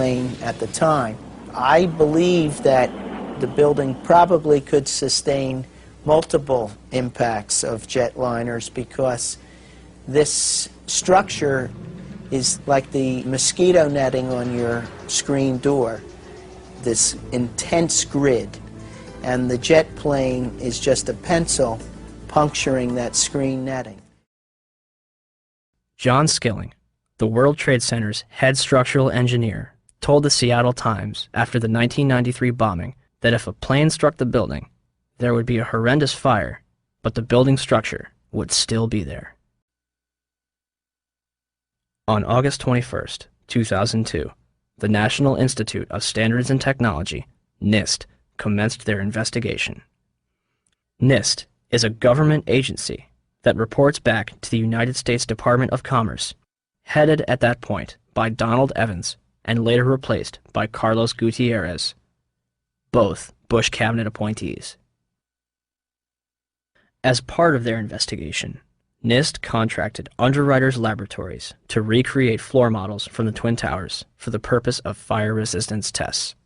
plane at the time. I believe that the building probably could sustain multiple impacts of jetliners because this structure is like the mosquito netting on your screen door, this intense grid, and the jet plane is just a pencil puncturing that screen netting. John Skilling, the World Trade Center's head structural engineer, told the Seattle Times after the 1993 bombing that if a plane struck the building, there would be a horrendous fire, but the building structure would still be there. On August 21, 2002, the National Institute of Standards and Technology, NIST, commenced their investigation. NIST is a government agency that reports back to the United States Department of Commerce, headed at that point by Donald Evans and later replaced by Carlos Gutierrez, both Bush cabinet appointees. As part of their investigation, NIST contracted Underwriters Laboratories to recreate floor models from the Twin Towers for the purpose of fire resistance tests.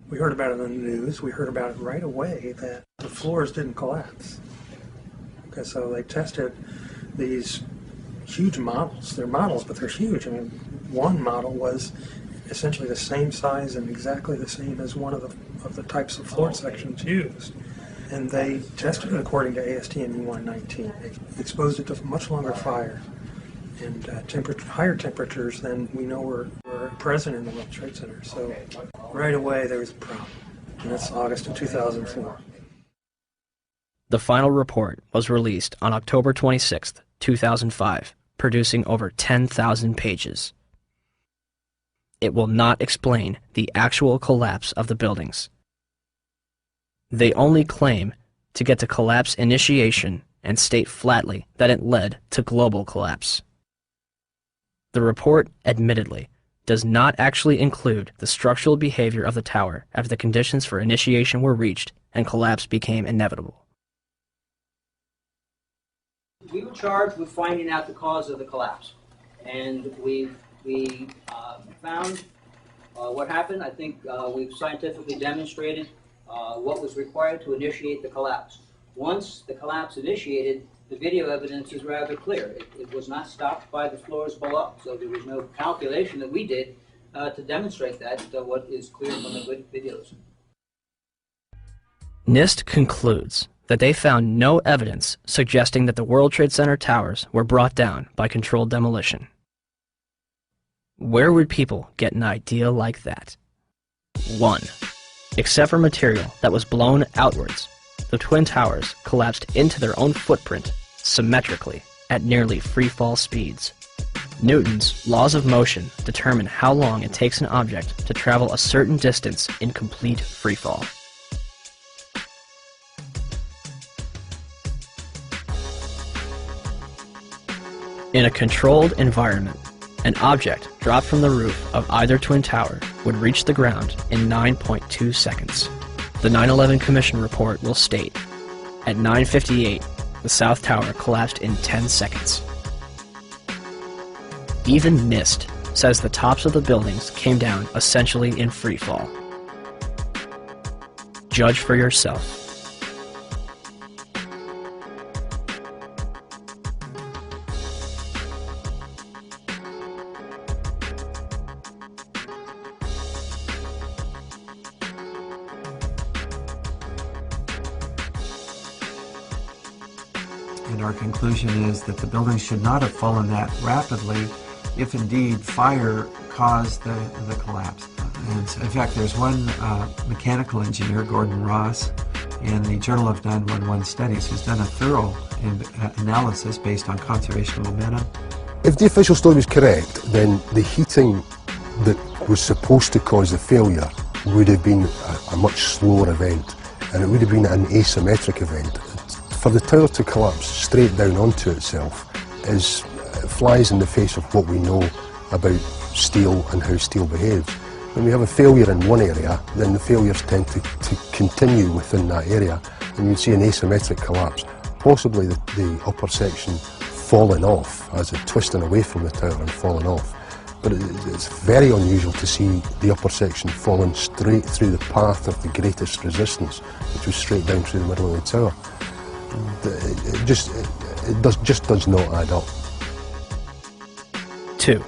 We heard about it in the news. We heard about it right away that the floors didn't collapse. Okay, so they tested these huge models. They're models, but they're huge. I mean, one model was essentially the same size and exactly the same as one of the types of floor sections used. And they tested it according to ASTM E119. They exposed it to much longer fire and higher temperatures than we know were present in the World Trade Center. So right away there was a problem. And that's August of 2004. The final report was released on October 26, 2005, producing over 10,000 pages. It will not explain the actual collapse of the buildings. They only claim to get to collapse initiation and state flatly that it led to global collapse. The report, admittedly, does not actually include the structural behavior of the tower after the conditions for initiation were reached and collapse became inevitable. We were charged with finding out the cause of the collapse, and we found what happened. I think we've scientifically demonstrated what was required to initiate the collapse. Once the collapse initiated, the video evidence is rather clear. It was not stopped by the floors below, so there was no calculation that we did to demonstrate that, what is clear from the videos. NIST concludes that they found no evidence suggesting that the World Trade Center towers were brought down by controlled demolition. Where would people get an idea like that? 1. Except for material that was blown outwards, the Twin Towers collapsed into their own footprint symmetrically at nearly free-fall speeds. Newton's laws of motion determine how long it takes an object to travel a certain distance in complete freefall. In a controlled environment, an object dropped from the roof of either twin tower would reach the ground in 9.2 seconds. The 9/11 Commission report will state, at 9:58, the South Tower collapsed in 10 seconds. Even NIST says the tops of the buildings came down essentially in free fall. Judge for yourself. And our conclusion is that the building should not have fallen that rapidly if indeed fire caused the collapse. And in fact, there's one mechanical engineer, Gordon Ross, in the Journal of 911 Studies, who's done a thorough analysis based on conservation of momentum. If the official story was correct, then the heating that was supposed to cause the failure would have been a much slower event, and it would have been an asymmetric event. For the tower to collapse straight down onto itself flies in the face of what we know about steel and how steel behaves. When we have a failure in one area, then the failures tend to continue within that area, and you'd see an asymmetric collapse, possibly the upper section falling off as it twisting away from the tower and falling off. but it's very unusual to see the upper section falling straight through the path of the greatest resistance, which was straight down through the middle of the tower. It just does not add up. 2.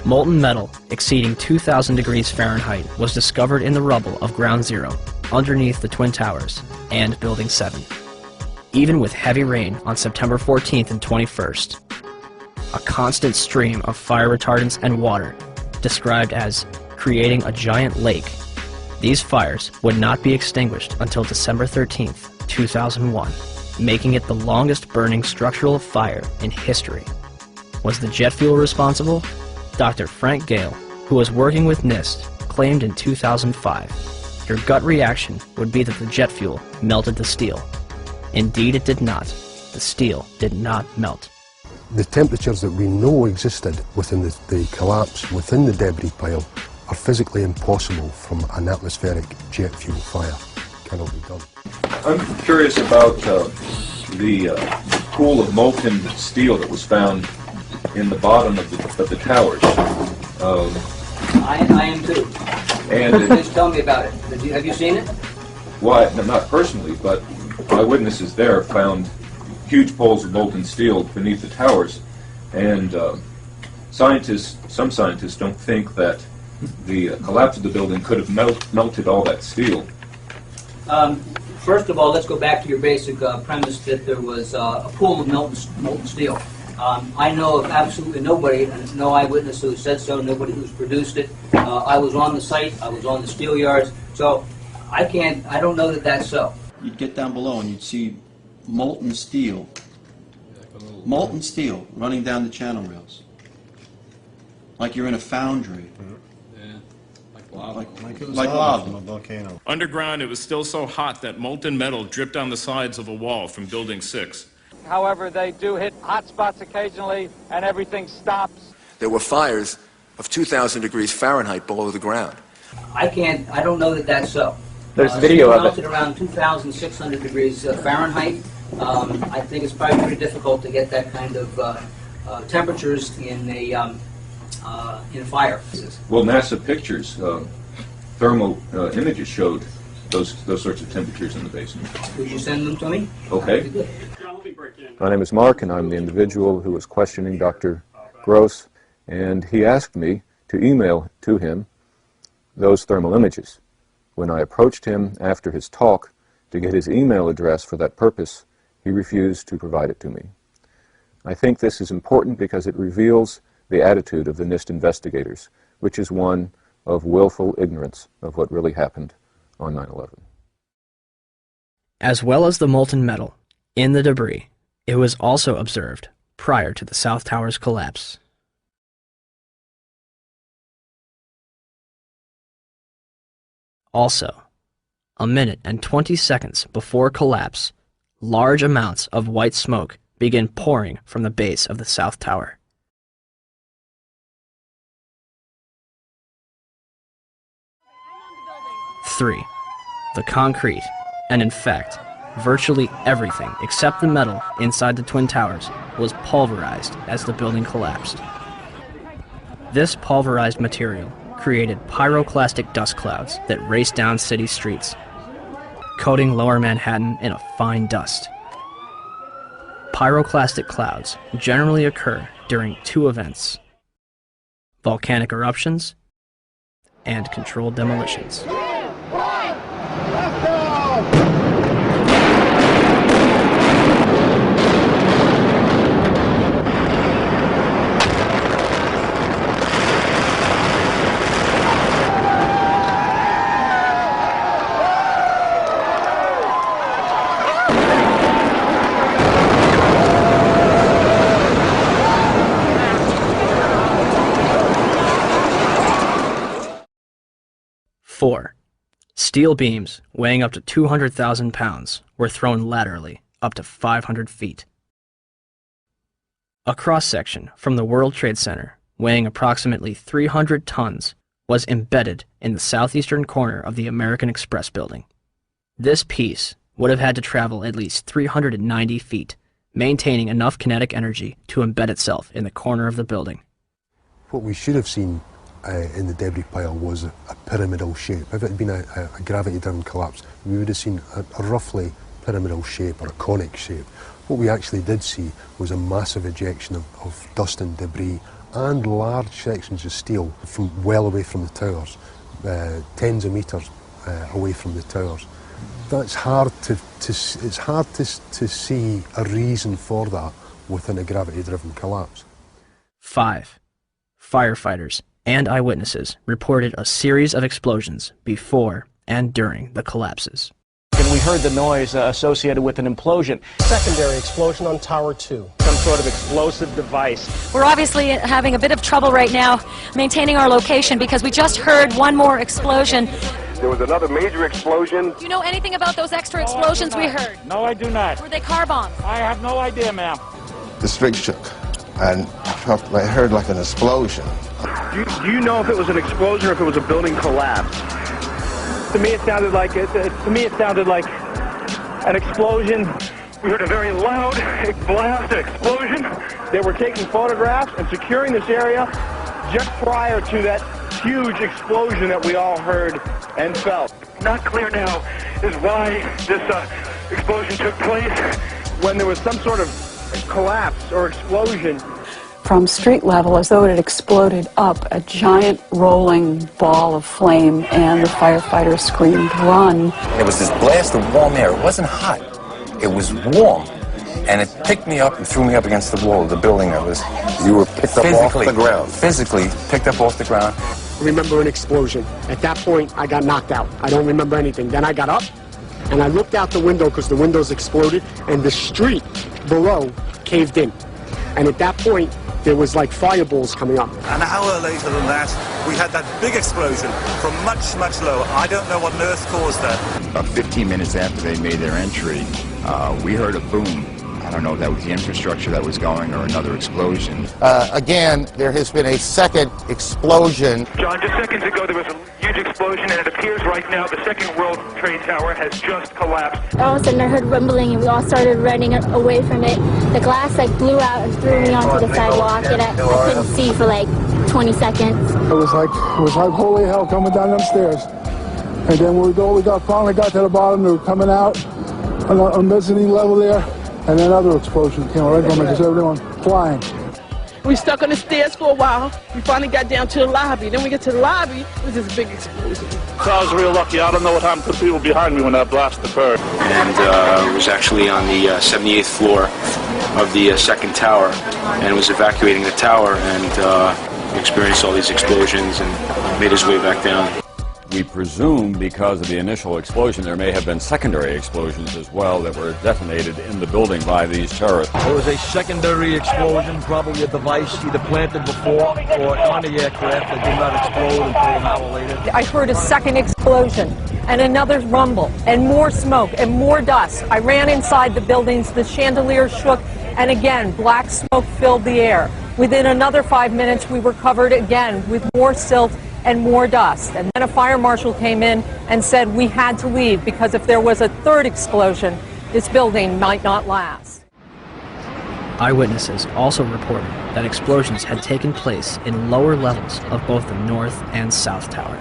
Molten metal exceeding 2,000 degrees Fahrenheit was discovered in the rubble of Ground Zero, underneath the Twin Towers and Building 7. Even with heavy rain on September 14th and 21st, a constant stream of fire retardants and water, described as creating a giant lake, these fires would not be extinguished until December 13th, 2001, making it the longest burning structural fire in history. Was the jet fuel responsible? Dr. Frank Gale, who was working with NIST, claimed in 2005. Your gut reaction would be that the jet fuel melted the steel. Indeed it did not. The steel did not melt. The temperatures that we know existed within the collapse, within the debris pile, are physically impossible from an atmospheric jet fuel fire. Cannot be done. I'm curious about the pool of molten steel that was found in the bottom of the towers. I am too. And Just tell me about it. Have you seen it? well, not personally, but eyewitnesses there found huge poles of molten steel beneath the towers, and some scientists don't think that the collapse of the building could have melted all that steel. First of all, let's go back to your basic premise that there was a pool of molten steel. I know of absolutely nobody, and no eyewitness who said so, nobody who's produced it. I was on the site, I was on the steel yards, so I don't know that that's so. You'd get down below and you'd see molten steel running down the channel rails. Like you're in a foundry. Like lava. From a volcano. Underground, it was still so hot that molten metal dripped down the sides of a wall from Building 6. However, they do hit hot spots occasionally, and everything stops. There were fires of 2,000 degrees Fahrenheit below the ground. I don't know that that's so. There's video of it. Melted around 2,600 degrees Fahrenheit. I think it's probably pretty difficult to get that kind of temperatures in fire. Well, NASA pictures, thermal images showed those sorts of temperatures in the basement. Could you send them to me? Okay. My name is Mark, and I'm the individual who was questioning Dr. Gross, and he asked me to email to him those thermal images. When I approached him after his talk to get his email address for that purpose, he refused to provide it to me. I think this is important because it reveals the attitude of the NIST investigators, which is one of willful ignorance of what really happened on 9/11. As well as the molten metal in the debris, it was also observed prior to the South Tower's collapse. Also, a minute and 20 seconds before collapse, large amounts of white smoke begin pouring from the base of the South Tower. Three, the concrete, and in fact, virtually everything except the metal inside the Twin Towers was pulverized as the building collapsed. This pulverized material created pyroclastic dust clouds that raced down city streets, coating lower Manhattan in a fine dust. Pyroclastic clouds generally occur during two events: volcanic eruptions and controlled demolitions. Four, steel beams weighing up to 200,000 pounds were thrown laterally up to 500 feet. A cross-section from the World Trade Center weighing approximately 300 tons was embedded in the southeastern corner of the American Express building. This piece would have had to travel at least 390 feet, maintaining enough kinetic energy to embed itself in the corner of the building. What we should have seen in the debris pile was a pyramidal shape. If it had been a gravity-driven collapse, we would have seen a roughly pyramidal shape or a conic shape. What we actually did see was a massive ejection of dust and debris and large sections of steel from well away from the towers, tens of metres away from the towers. That's hard to see a reason for that within a gravity-driven collapse. 5. Firefighters and eyewitnesses reported a series of explosions before and during the collapses. And we heard the noise associated with an implosion. Secondary explosion on Tower 2. Some sort of explosive device. We're obviously having a bit of trouble right now maintaining our location because we just heard one more explosion. There was another major explosion. Do you know anything about those extra explosions we heard? No, I do not. Were they car bombs? I have no idea, ma'am. The street shook, and I heard like an explosion. Do you know if it was an explosion or if it was a building collapse? To me, it sounded like an explosion. We heard a very loud blast, an explosion. They were taking photographs and securing this area just prior to that huge explosion that we all heard and felt. Not clear now is why this explosion took place. When there was some sort of collapse or explosion. From street level, as though it had exploded up, a giant rolling ball of flame, and the firefighters screamed, "Run!" It was this blast of warm air. It wasn't hot. It was warm. And it picked me up and threw me up against the wall of the building. You were picked up off the ground. Physically picked up off the ground. I remember an explosion. At that point, I got knocked out. I don't remember anything. Then I got up, and I looked out the window because the windows exploded, and the street below caved in. And at that point, there was like fireballs coming up. An hour later than that, we had that big explosion from much, much lower. I don't know what on earth caused that. About 15 minutes after they made their entry, we heard a boom. I don't know if that was the infrastructure that was going or another explosion. Again, there has been a second explosion. John, just seconds ago there was a huge explosion, and it appears right now the second World Trade Tower has just collapsed. All of a sudden I heard rumbling and we all started running away from it. The glass like blew out and threw me onto the sidewalk, and I couldn't see for like 20 seconds. It was like holy hell coming down them stairs. And then we finally got to the bottom, they were coming out on a mezzanine level there. And then another explosion came right from it, just everyone flying. We stuck on the stairs for a while. We finally got down to the lobby. Then we get to the lobby, it was this big explosion. So I was real lucky. I don't know what happened to the people behind me when that blast occurred. And was actually on the 78th floor of the second tower, and was evacuating the tower, and experienced all these explosions and made his way back down. We presume because of the initial explosion there may have been secondary explosions as well that were detonated in the building by these terrorists. There was a secondary explosion, probably a device either planted before or on the aircraft that did not explode until an hour later. I heard a second explosion and another rumble and more smoke and more dust. I ran inside the buildings, the chandelier shook, and again black smoke filled the air. Within another 5 minutes we were covered again with more silt and more dust. And then a fire marshal came in and said we had to leave because if there was a third explosion, this building might not last. Eyewitnesses also reported that explosions had taken place in lower levels of both the North and South Tower.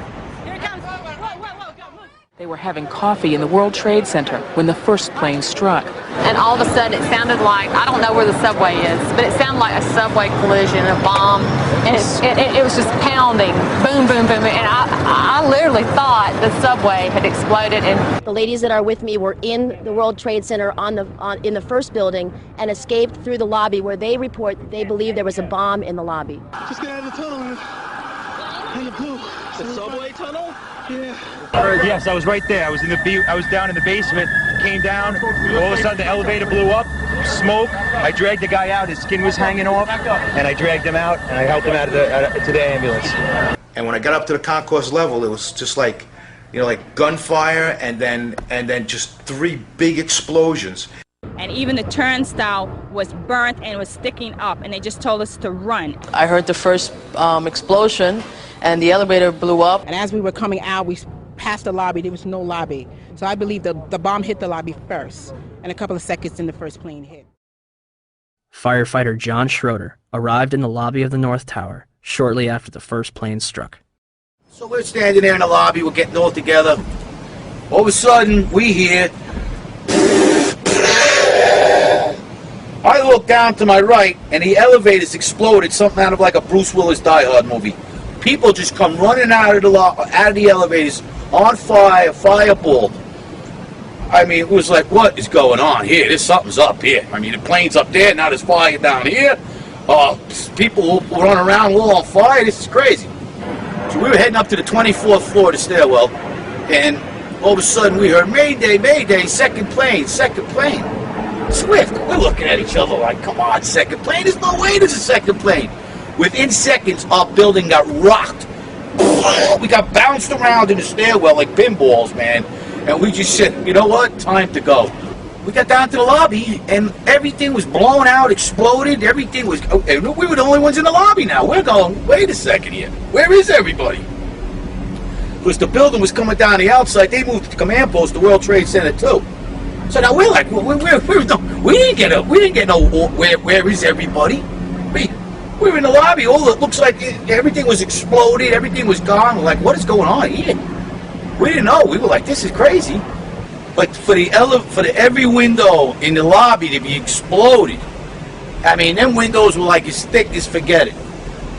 They were having coffee in the World Trade Center when the first plane struck. And all of a sudden it sounded like, I don't know where the subway is, but it sounded like a subway collision, a bomb, and it was just pounding, boom, boom, boom, and I literally thought the subway had exploded. And the ladies that are with me were in the World Trade Center in the first building and escaped through the lobby where they report they believe there was a bomb in the lobby. Just get out of the tunnel. The subway tunnel? Yeah. Yes, I was right there. I was down in the basement, came down, all of a sudden the elevator blew up, smoke. I dragged the guy out, his skin was hanging off, and I dragged him out, and I helped him out to the ambulance. And when I got up to the concourse level, it was just like, like gunfire, and then just 3 big explosions. And even the turnstile was burnt and was sticking up, and they just told us to run. I heard the first explosion, and the elevator blew up. And as we were coming out, we passed the lobby. There was no lobby. So I believe the bomb hit the lobby first, and a couple of seconds then the first plane hit. Firefighter John Schroeder arrived in the lobby of the North Tower shortly after the first plane struck. So we're standing there in the lobby, we're getting all together. All of a sudden, we hear... I look down to my right, and the elevators exploded, something out of like a Bruce Willis Die Hard movie. People just come running out of the elevators, on fire, fireball. I mean, it was like, what is going on here? There's something's up here. I mean, the plane's up there, now there's fire down here. People run around, all on fire. This is crazy. So we were heading up to the 24th floor of the stairwell, and all of a sudden we heard, Mayday, Mayday, second plane, second plane. Swift, we're looking at each other like, come on, second plane, there's no way there's a second plane. Within seconds, our building got rocked. We got bounced around in the stairwell like pinballs, man. And we just said, you know what, time to go. We got down to the lobby, and everything was blown out, exploded, everything was... And we were the only ones in the lobby now. We're going, wait a second here, where is everybody? Because the building was coming down the outside, they moved the command post to World Trade Center too. So now we're like, we didn't get no, where is everybody? We were in the lobby, it looks like everything was exploded, everything was gone. We're like, what is going on here? We didn't know, we were like, this is crazy. But for every window in the lobby to be exploded, I mean, them windows were like as thick as forget it.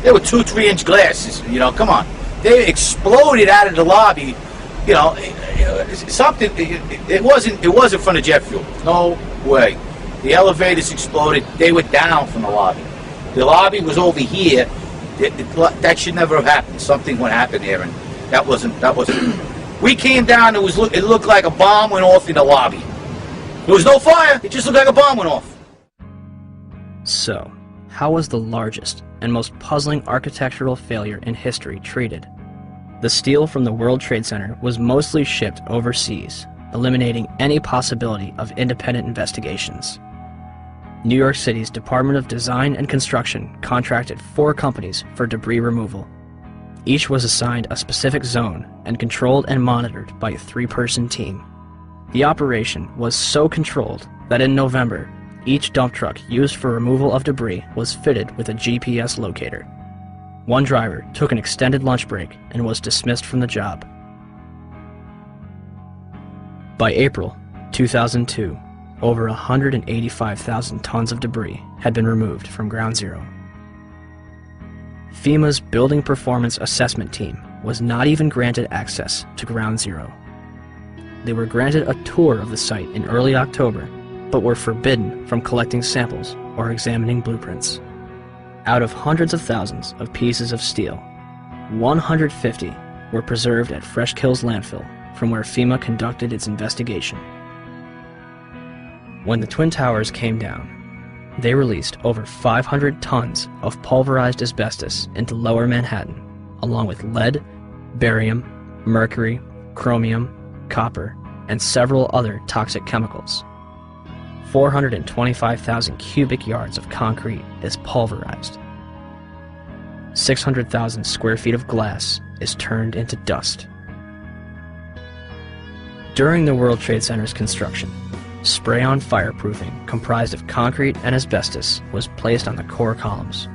They were 2-3-inch glasses, you know, come on. They exploded out of the lobby, you know, something, it wasn't from the jet fuel, no way. The elevators exploded, they were down from the lobby. The lobby was over here, that should never have happened. Something would happen there, and that wasn't. We came down, it looked like a bomb went off in the lobby. There was no fire, it just looked like a bomb went off. So, how was the largest and most puzzling architectural failure in history treated? The steel from the World Trade Center was mostly shipped overseas, eliminating any possibility of independent investigations. New York City's Department of Design and Construction contracted 4 companies for debris removal. Each was assigned a specific zone and controlled and monitored by a 3-person team. The operation was so controlled that in November, each dump truck used for removal of debris was fitted with a GPS locator. One driver took an extended lunch break and was dismissed from the job. By April 2002, over 185,000 tons of debris had been removed from Ground Zero. FEMA's Building Performance Assessment Team was not even granted access to Ground Zero. They were granted a tour of the site in early October, but were forbidden from collecting samples or examining blueprints. Out of hundreds of thousands of pieces of steel, 150 were preserved at Fresh Kills Landfill, from where FEMA conducted its investigation. When the Twin Towers came down, they released over 500 tons of pulverized asbestos into Lower Manhattan, along with lead, barium, mercury, chromium, copper, and several other toxic chemicals. 425,000 cubic yards of concrete is pulverized. 600,000 square feet of glass is turned into dust. During the World Trade Center's construction, spray-on fireproofing comprised of concrete and asbestos was placed on the core columns.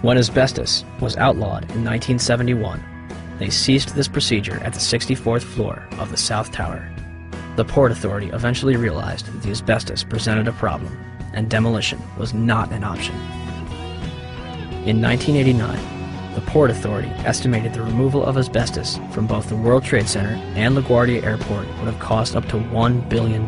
When asbestos was outlawed in 1971, they ceased this procedure at the 64th floor of the South Tower. The Port Authority eventually realized that the asbestos presented a problem, and demolition was not an option. In 1989, the Port Authority estimated the removal of asbestos from both the World Trade Center and LaGuardia Airport would have cost up to $1 billion.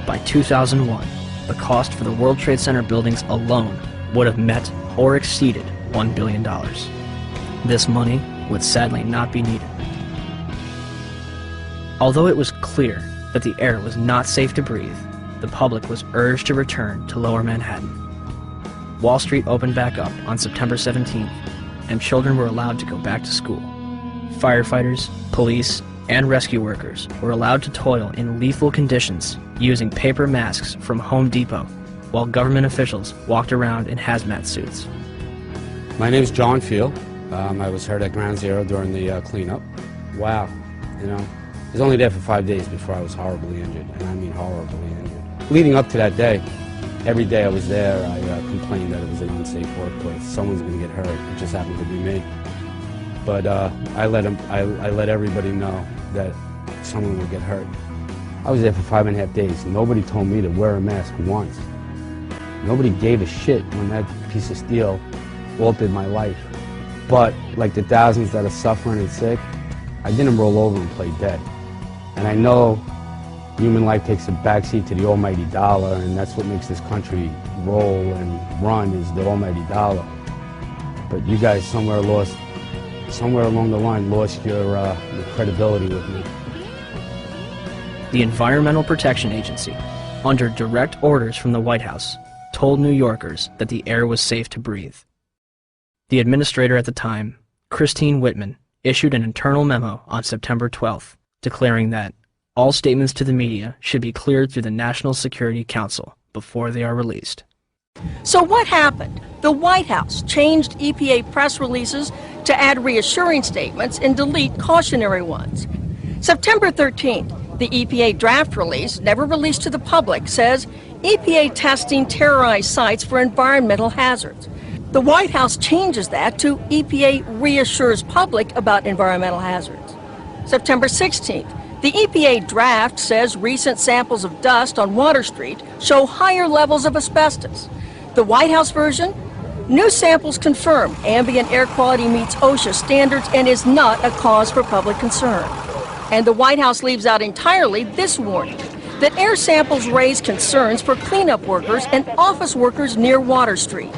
By 2001, the cost for the World Trade Center buildings alone would have met or exceeded $1 billion. This money would sadly not be needed. Although it was clear that the air was not safe to breathe, the public was urged to return to Lower Manhattan. Wall Street opened back up on September 17th, and children were allowed to go back to school. Firefighters, police, and rescue workers were allowed to toil in lethal conditions using paper masks from Home Depot, while government officials walked around in hazmat suits. My name is John Field. I was hurt at Ground Zero during the cleanup. Wow, you know, I was only there for 5 days before I was horribly injured, and I mean horribly injured. Leading up to that day, Every day I was there, I complained that it was an unsafe workplace. Someone's going to get hurt. It just happened to be me. But I let everybody know that someone would get hurt. I was there for 5.5 days. Nobody told me to wear a mask once. Nobody gave a shit when that piece of steel altered my life. But like the thousands that are suffering and sick, I didn't roll over and play dead. And I know human life takes a backseat to the almighty dollar, and that's what makes this country roll and run, is the almighty dollar. But you guys somewhere along the line lost your credibility with me. The Environmental Protection Agency, under direct orders from the White House, told New Yorkers that the air was safe to breathe. The administrator at the time, Christine Whitman, issued an internal memo on September 12th, declaring that all statements to the media should be cleared through the National Security Council before they are released. So what happened? The White House changed EPA press releases to add reassuring statements and delete cautionary ones. September 13th, the EPA draft release, never released to the public, says EPA testing terrorized sites for environmental hazards. The White House changes that to EPA reassures public about environmental hazards. September 16th, the EPA draft says recent samples of dust on Water Street show higher levels of asbestos. The White House version? New samples confirm ambient air quality meets OSHA standards and is not a cause for public concern. And the White House leaves out entirely this warning, that air samples raise concerns for cleanup workers and office workers near Water Street.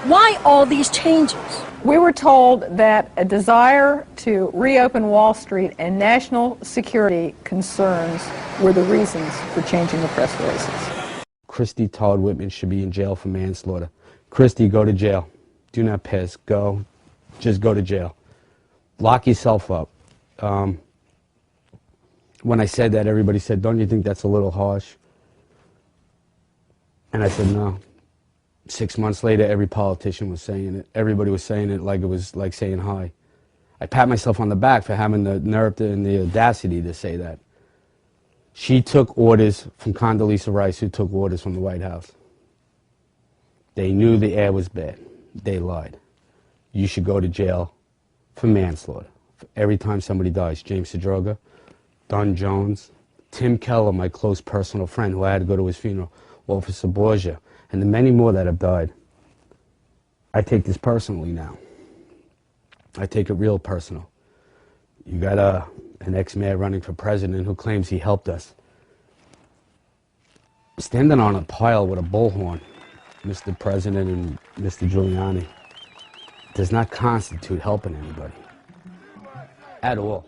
Why all these changes? We were told that a desire to reopen Wall Street and national security concerns were the reasons for changing the press releases. Christy Todd Whitman should be in jail for manslaughter. Christy, go to jail. Do not piss. Go. Just go to jail. Lock yourself up. When I said that, everybody said, don't you think that's a little harsh? And I said, no. 6 months later, every politician was saying it. Everybody was saying it like it was like saying hi. I pat myself on the back for having the nerve and the audacity to say that. She took orders from Condoleezza Rice, who took orders from the White House. They knew the air was bad. They lied. You should go to jail for manslaughter. For every time somebody dies. James Sedroga, Don Jones, Tim Keller, my close personal friend who I had to go to his funeral, Officer Borgia, and the many more that have died. I take this personally now. I take it real personal. You got an ex-mayor running for president who claims he helped us. Standing on a pile with a bullhorn, Mr. President and Mr. Giuliani, does not constitute helping anybody. At all.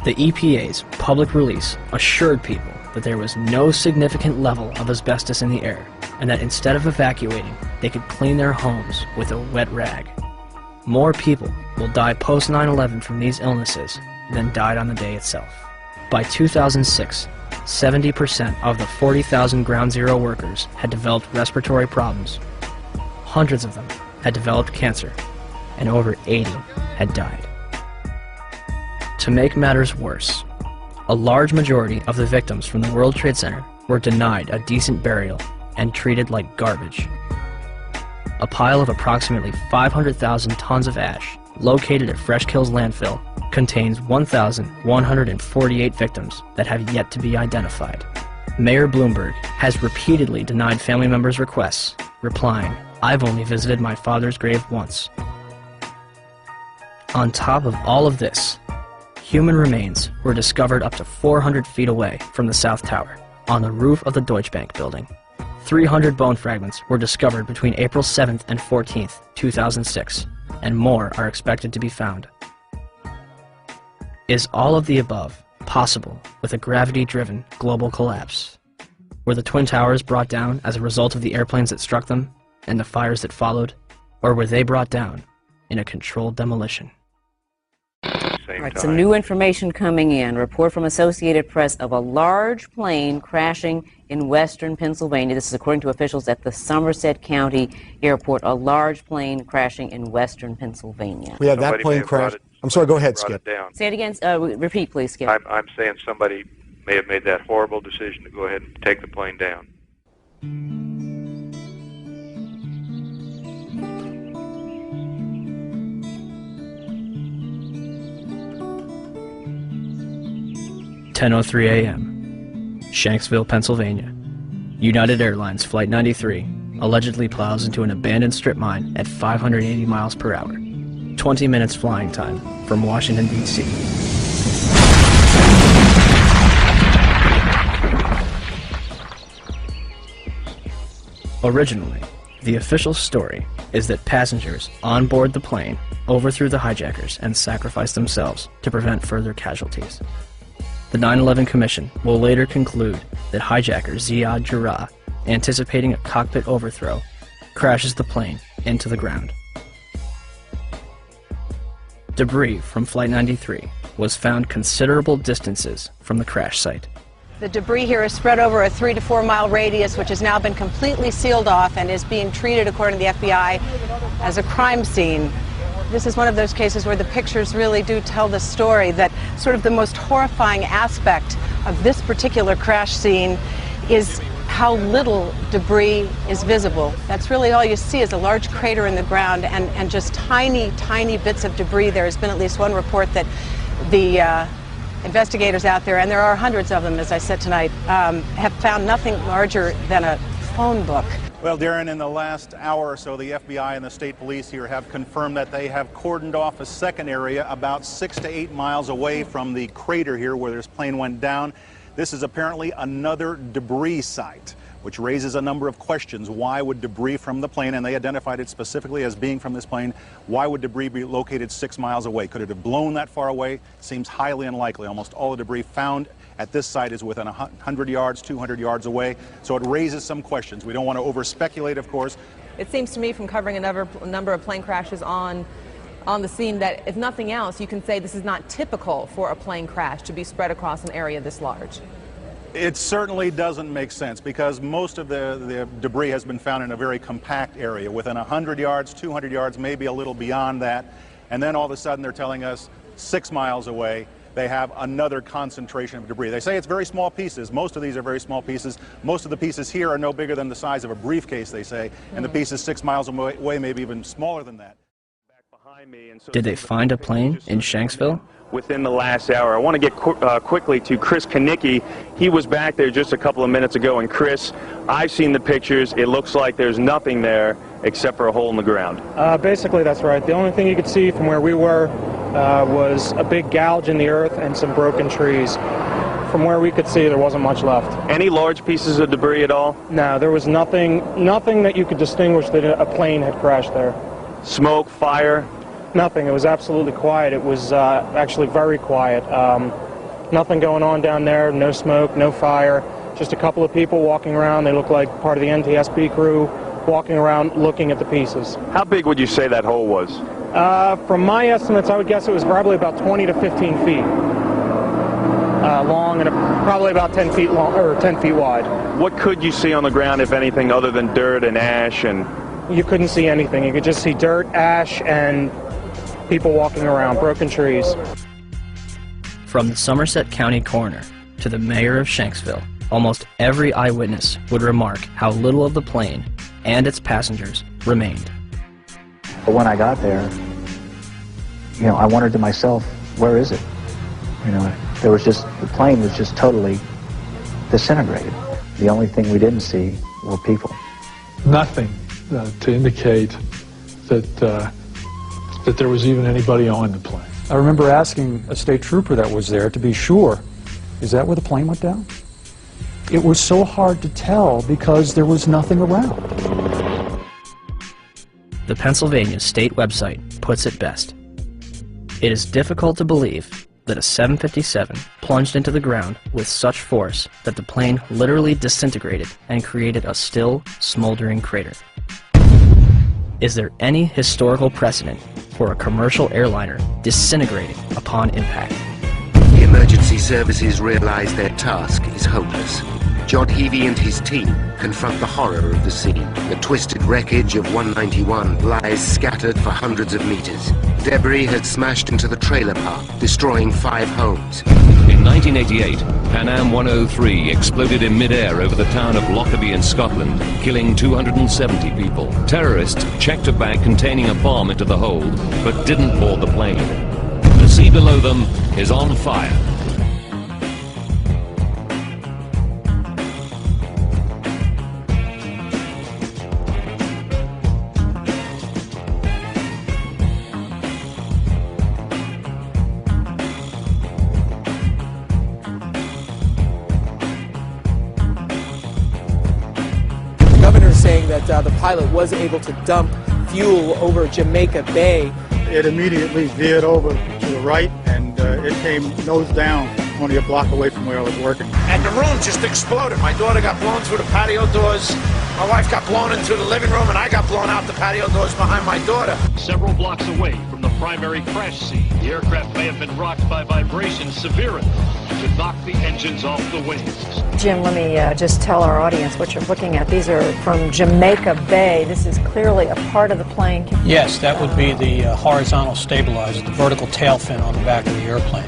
The EPA's public release assured people that there was no significant level of asbestos in the air, and that instead of evacuating, they could clean their homes with a wet rag. More people will die post 9/11 from these illnesses than died on the day itself. By 2006, 70% of the 40,000 Ground Zero workers had developed respiratory problems. Hundreds of them had developed cancer, and over 80 had died. To make matters worse, a large majority of the victims from the World Trade Center were denied a decent burial and treated like garbage. A pile of approximately 500,000 tons of ash located at Fresh Kills landfill contains 1,148 victims that have yet to be identified. Mayor Bloomberg has repeatedly denied family members' requests, replying, "I've only visited my father's grave once." On top of all of this, human remains were discovered up to 400 feet away from the South Tower, on the roof of the Deutsche Bank building. 300 bone fragments were discovered between April 7th and 14th, 2006, and more are expected to be found. Is all of the above possible with a gravity-driven global collapse? Were the Twin Towers brought down as a result of the airplanes that struck them and the fires that followed? Or were they brought down in a controlled demolition? All right, some new information coming in. Report from Associated Press of a large plane crashing in western Pennsylvania. This is according to officials at the Somerset County Airport. A large plane crashing in western Pennsylvania. We had that plane crash. I'm sorry, go ahead, Skip. Say it again. Repeat, please, Skip. I'm saying somebody may have made that horrible decision to go ahead and take the plane down. "10:03 a.m. Shanksville, Pennsylvania. United Airlines Flight 93 allegedly plows into an abandoned strip mine at 580 miles per hour. 20 minutes flying time from Washington, D.C. Originally, the official story is that passengers on board the plane overthrew the hijackers and sacrificed themselves to prevent further casualties. The 9/11 Commission will later conclude that hijacker Ziad Jarrah, anticipating a cockpit overthrow, crashes the plane into the ground. Debris from Flight 93 was found considerable distances from the crash site. The debris here is spread over a 3 to 4 mile radius, which has now been completely sealed off and is being treated, according to the FBI, as a crime scene. This is one of those cases where the pictures really do tell the story, that sort of the most horrifying aspect of this particular crash scene is how little debris is visible. That's really all you see is a large crater in the ground and just tiny, tiny bits of debris. There has been at least one report that the investigators out there, and there are hundreds of them, as I said tonight, have found nothing larger than a phone book. Well, Darren, in the last hour or so, the FBI and the state police here have confirmed that they have cordoned off a second area about 6 to 8 miles away from the crater here where this plane went down. This is apparently another debris site, which raises a number of questions. Why would debris from the plane, and they identified it specifically as being from this plane, why would debris be located 6 miles away? Could it have blown that far away? Seems highly unlikely. Almost all the debris found at this site is within 100 yards, 200 yards away. So it raises some questions. We don't want to over-speculate, of course. It seems to me, from covering a number of plane crashes on the scene, that if nothing else, you can say this is not typical for a plane crash to be spread across an area this large. It certainly doesn't make sense, because most of the debris has been found in a very compact area, within 100 yards, 200 yards, maybe a little beyond that. And then all of a sudden they're telling us 6 miles away they have another concentration of debris. They say it's very small pieces. Most of these are very small pieces. Most of the pieces here are no bigger than the size of a briefcase, they say, and the pieces 6 miles away maybe even smaller than that. Did they find a plane in Shanksville? Within the last hour. I want to get quickly to Chris Kanicki. He was back there just a couple of minutes ago, and Chris, I've seen the pictures. It looks like there's nothing there except for a hole in the ground. Basically, that's right. The only thing you could see from where we were was a big gouge in the earth and some broken trees. From where we could see, there wasn't much left. Any large pieces of debris at all? No, there was nothing that you could distinguish that a plane had crashed there. Smoke, fire? Nothing. It was absolutely quiet. It was actually very quiet. Nothing going on down there, no smoke, no fire, just a couple of people walking around. They look like part of the NTSB crew walking around looking at the pieces. How big would you say that hole was? From my estimates, I would guess it was probably about 20 to 15 feet long and probably about 10 feet long, or 10 feet wide. What could you see on the ground, if anything, other than dirt and ash? And you couldn't see anything. You could just see dirt, ash, and people walking around, broken trees. From the Somerset County coroner to the mayor of Shanksville, almost every eyewitness would remark how little of the plane and its passengers remained. But when I got there, I wondered to myself, where is it? The plane was just totally disintegrated. The only thing we didn't see were people. Nothing to indicate that there was even anybody on the plane. I remember asking a state trooper that was there to be sure, is that where the plane went down? It was so hard to tell because there was nothing around. The Pennsylvania state website puts it best. It is difficult to believe that a 757 plunged into the ground with such force that the plane literally disintegrated and created a still, smoldering crater. Is there any historical precedent for a commercial airliner disintegrating upon impact? The emergency services realize their task is hopeless. Jod Heavey and his team confront the horror of the scene. The twisted wreckage of 191 lies scattered for hundreds of meters. Debris had smashed into the trailer park, destroying 5 homes. In 1988, Pan Am 103 exploded in mid-air over the town of Lockerbie in Scotland, killing 270 people. Terrorists checked a bag containing a bomb into the hold, but didn't board the plane. The sea below them is on fire. Saying that the pilot was able to dump fuel over Jamaica Bay. It immediately veered over to the right, and it came nose down, only a block away from where I was working. And the room just exploded. My daughter got blown through the patio doors. My wife got blown into the living room, and I got blown out the patio doors behind my daughter. Several blocks away from the primary crash scene, the aircraft may have been rocked by vibrations severe enough to knock the engines off the wings. Jim, let me just tell our audience what you're looking at. These are from Jamaica Bay. This is clearly a part of the plane. Yes, that would be the horizontal stabilizer, the vertical tail fin on the back of the airplane.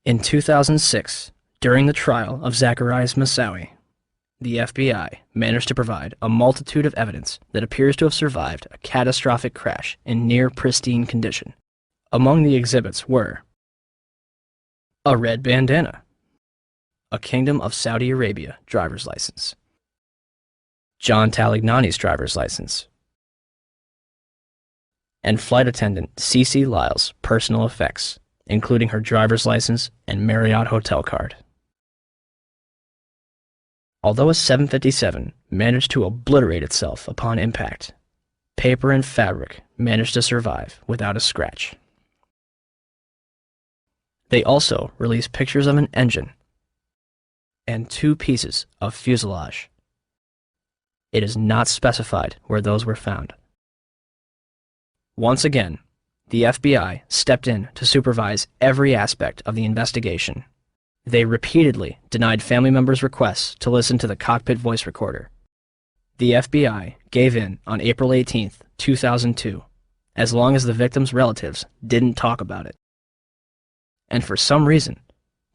In 2006, during the trial of Zacarias Moussaoui, the FBI managed to provide a multitude of evidence that appears to have survived a catastrophic crash in near pristine condition. Among the exhibits were a red bandana, a Kingdom of Saudi Arabia driver's license, John Talignani's driver's license, and flight attendant Cece Lyle's personal effects, including her driver's license and Marriott hotel card. Although a 757 managed to obliterate itself upon impact, paper and fabric managed to survive without a scratch. They also released pictures of an engine and 2 pieces of fuselage. It is not specified where those were found. Once again, the FBI stepped in to supervise every aspect of the investigation. They repeatedly denied family members' requests to listen to the cockpit voice recorder. The FBI gave in on April 18, 2002, as long as the victims' relatives didn't talk about it. And for some reason,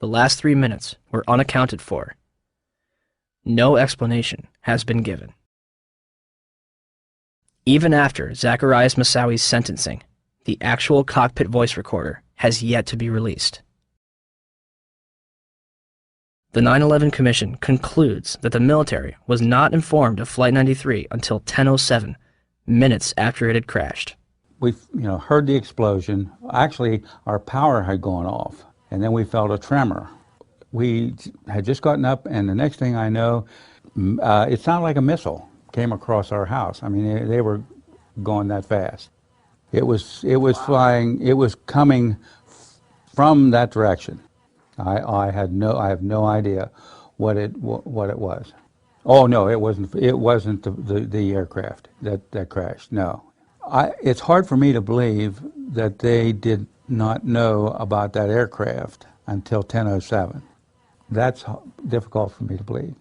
the last 3 minutes were unaccounted for. No explanation has been given. Even after Zacarias Moussaoui's sentencing, the actual cockpit voice recorder has yet to be released. The 9/11 Commission concludes that the military was not informed of Flight 93 until 10:07, minutes after it had crashed. We heard the explosion. Actually, our power had gone off, and then we felt a tremor. We had just gotten up, and the next thing I know, it sounded like a missile came across our house. I mean, they were going that fast. It was flying. It was coming from that direction. I have no idea what it was. Oh no, it wasn't the aircraft that crashed. No, it's hard for me to believe that they did not know about that aircraft until 10:07. That's difficult for me to believe.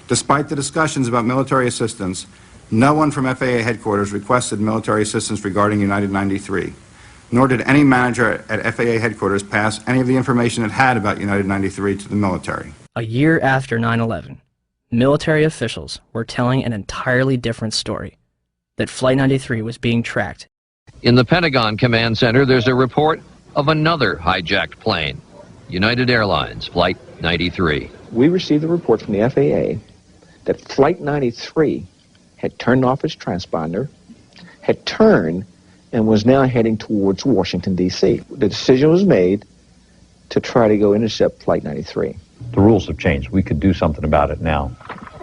Despite the discussions about military assistance, no one from FAA headquarters requested military assistance regarding United 93, nor did any manager at FAA headquarters pass any of the information it had about United 93 to the military. A year after 9/11, military officials were telling an entirely different story, that Flight 93 was being tracked. In the Pentagon Command Center, there's a report of another hijacked plane, United Airlines Flight 93. We received a report from the FAA that Flight 93 had turned off its transponder, had turned, and was now heading towards Washington, D.C. The decision was made to try to go intercept Flight 93. The rules have changed. We could do something about it now.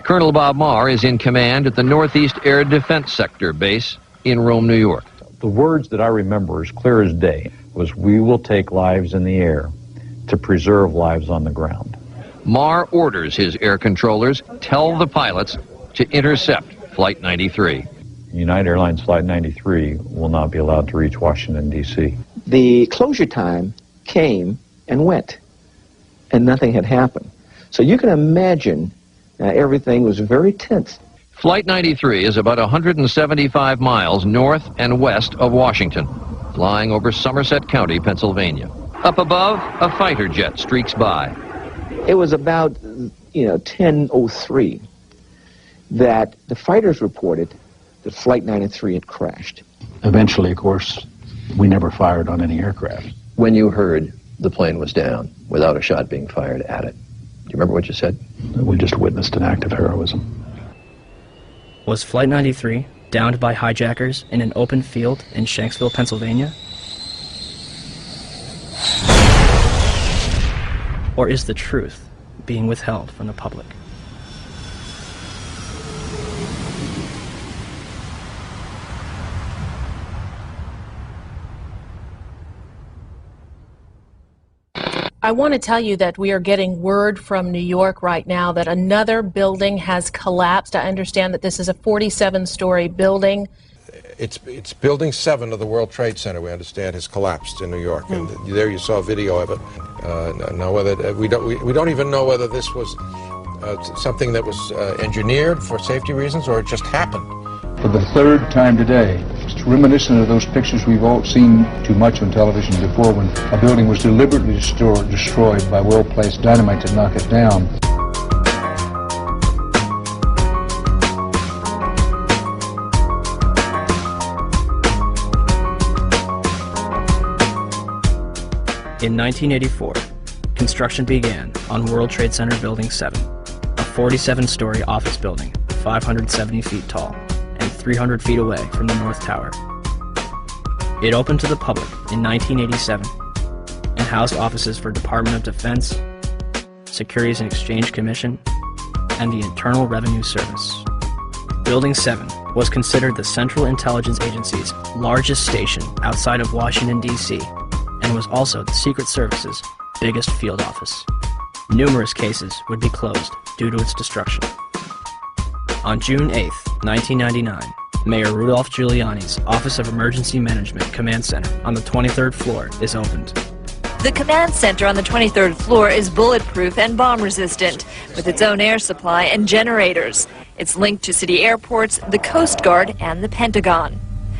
Colonel Bob Marr is in command at the Northeast Air Defense Sector base in Rome, New York. The words that I remember as clear as day was, "We will take lives in the air to preserve lives on the ground. Marr orders his air controllers tell the pilots to intercept Flight 93. United Airlines Flight 93 will not be allowed to reach Washington, D.C. The closure time came and went, and nothing had happened. So you can imagine everything was very tense. Flight 93 is about 175 miles north and west of Washington, flying over Somerset County, Pennsylvania. Up above, a fighter jet streaks by. It was about, 10:03 that the fighters reported that Flight 93 had crashed. Eventually, of course, we never fired on any aircraft. When you heard the plane was down without a shot being fired at it, do you remember what you said? We just witnessed an act of heroism. Was Flight 93 downed by hijackers in an open field in Shanksville, Pennsylvania? Or is the truth being withheld from the public? I want to tell you that we are getting word from New York right now that another building has collapsed. I understand that this is a 47-story building. It's Building 7 of the World Trade Center, we understand, has collapsed in New York, and there you saw a video of it. Now, whether we don't even know whether this was something that was engineered for safety reasons or it just happened. For the third time today, it's reminiscent of those pictures we've all seen too much on television before, when a building was deliberately destroyed by well-placed dynamite to knock it down. In 1984, construction began on World Trade Center Building 7, a 47-story office building, 570 feet tall, and 300 feet away from the North Tower. It opened to the public in 1987 and housed offices for Department of Defense, Securities and Exchange Commission, and the Internal Revenue Service. Building 7 was considered the Central Intelligence Agency's largest station outside of Washington, D.C., and was also the Secret Service's biggest field office. Numerous cases would be closed due to its destruction. On June 8, 1999, Mayor Rudolph Giuliani's Office of Emergency Management Command Center on the 23rd floor is opened. The command center on the 23rd floor is bulletproof and bomb-resistant, with its own air supply and generators. It's linked to city airports, the Coast Guard, and the Pentagon.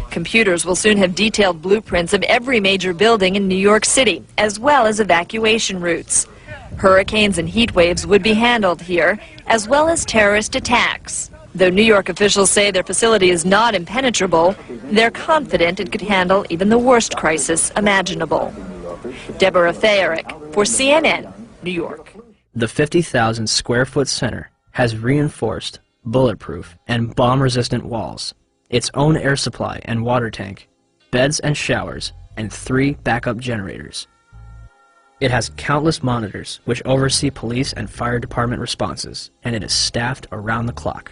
Computers will soon have detailed blueprints of every major building in New York City, as well as evacuation routes. Hurricanes and heat waves would be handled here, as well as terrorist attacks. Though New York officials say their facility is not impenetrable, they're confident it could handle even the worst crisis imaginable. Deborah Fayerick for CNN, New York. The 50,000 square foot center has reinforced, bulletproof, and bomb-resistant walls, its own air supply and water tank, beds and showers, and 3 backup generators. It has countless monitors which oversee police and fire department responses, and it is staffed around the clock.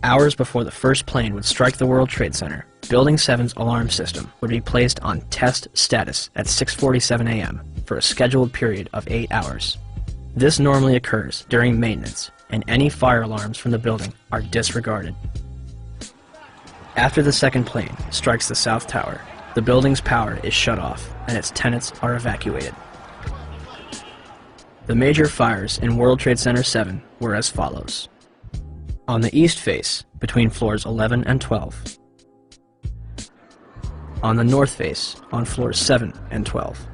Hours before the first plane would strike the World Trade Center, Building 7's alarm system would be placed on test status at 6:47 a.m. for a scheduled period of 8 hours. This normally occurs during maintenance, and any fire alarms from the building are disregarded. After the second plane strikes the South Tower, the building's power is shut off and its tenants are evacuated. The major fires in World Trade Center 7 were as follows. On the east face, between floors 11 and 12. On the north face, on floors 7 and 12.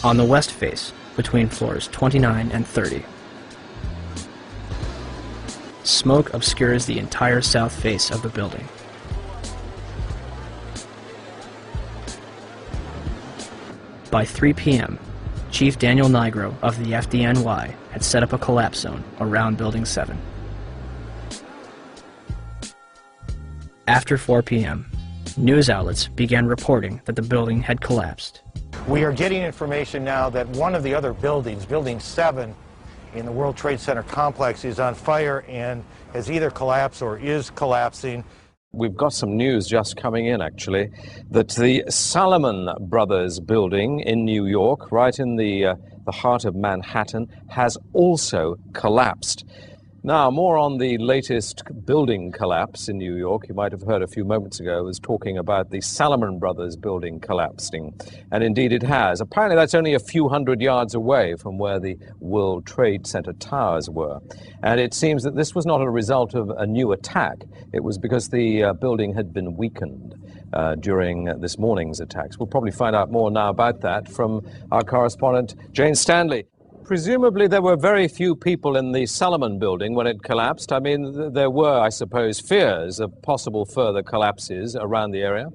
On the west face, between floors 29 and 30. Smoke obscures the entire south face of the building. By 3 p.m., Chief Daniel Nigro of the FDNY had set up a collapse zone around Building 7. After 4 p.m., news outlets began reporting that the building had collapsed. We are getting information now that one of the other buildings, Building 7 in the World Trade Center complex, is on fire and has either collapsed or is collapsing. We've got some news just coming in, actually, that the Salomon Brothers building in New York, right in the heart of Manhattan, has also collapsed. Now, more on the latest building collapse in New York. You might have heard a few moments ago I was talking about the Salomon Brothers building collapsing, and indeed it has. Apparently that's only a few hundred yards away from where the World Trade Center towers were. And it seems that this was not a result of a new attack. It was because the building had been weakened during this morning's attacks. We'll probably find out more now about that from our correspondent, Jane Stanley. Presumably there were very few people in the Salomon building when it collapsed. I mean, there were, I suppose, fears of possible further collapses around the area.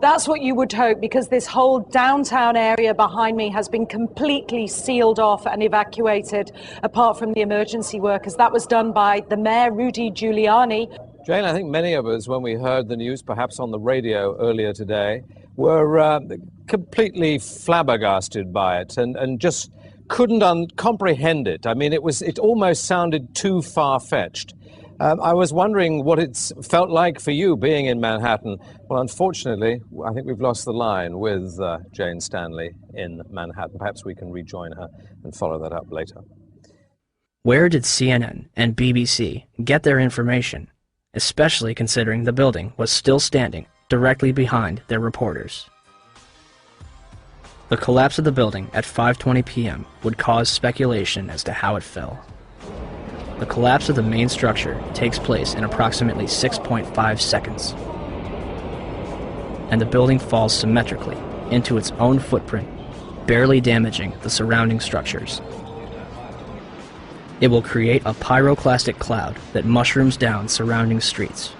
That's what you would hope, because this whole downtown area behind me has been completely sealed off and evacuated, apart from the emergency workers. That was done by the mayor, Rudy Giuliani. Jane, I think many of us, when we heard the news, perhaps on the radio earlier today, were completely flabbergasted by it and just couldn't comprehend it. I mean, it almost sounded too far-fetched. I was wondering what it's felt like for you being in Manhattan. Well, unfortunately, I think we've lost the line with Jane Stanley in Manhattan. Perhaps we can rejoin her and follow that up later. Where did CNN and BBC get their information, especially considering the building was still standing directly behind their reporters? The collapse of the building at 5:20 p.m. would cause speculation as to how it fell. The collapse of the main structure takes place in approximately 6.5 seconds, and the building falls symmetrically into its own footprint, barely damaging the surrounding structures. It will create a pyroclastic cloud that mushrooms down surrounding streets.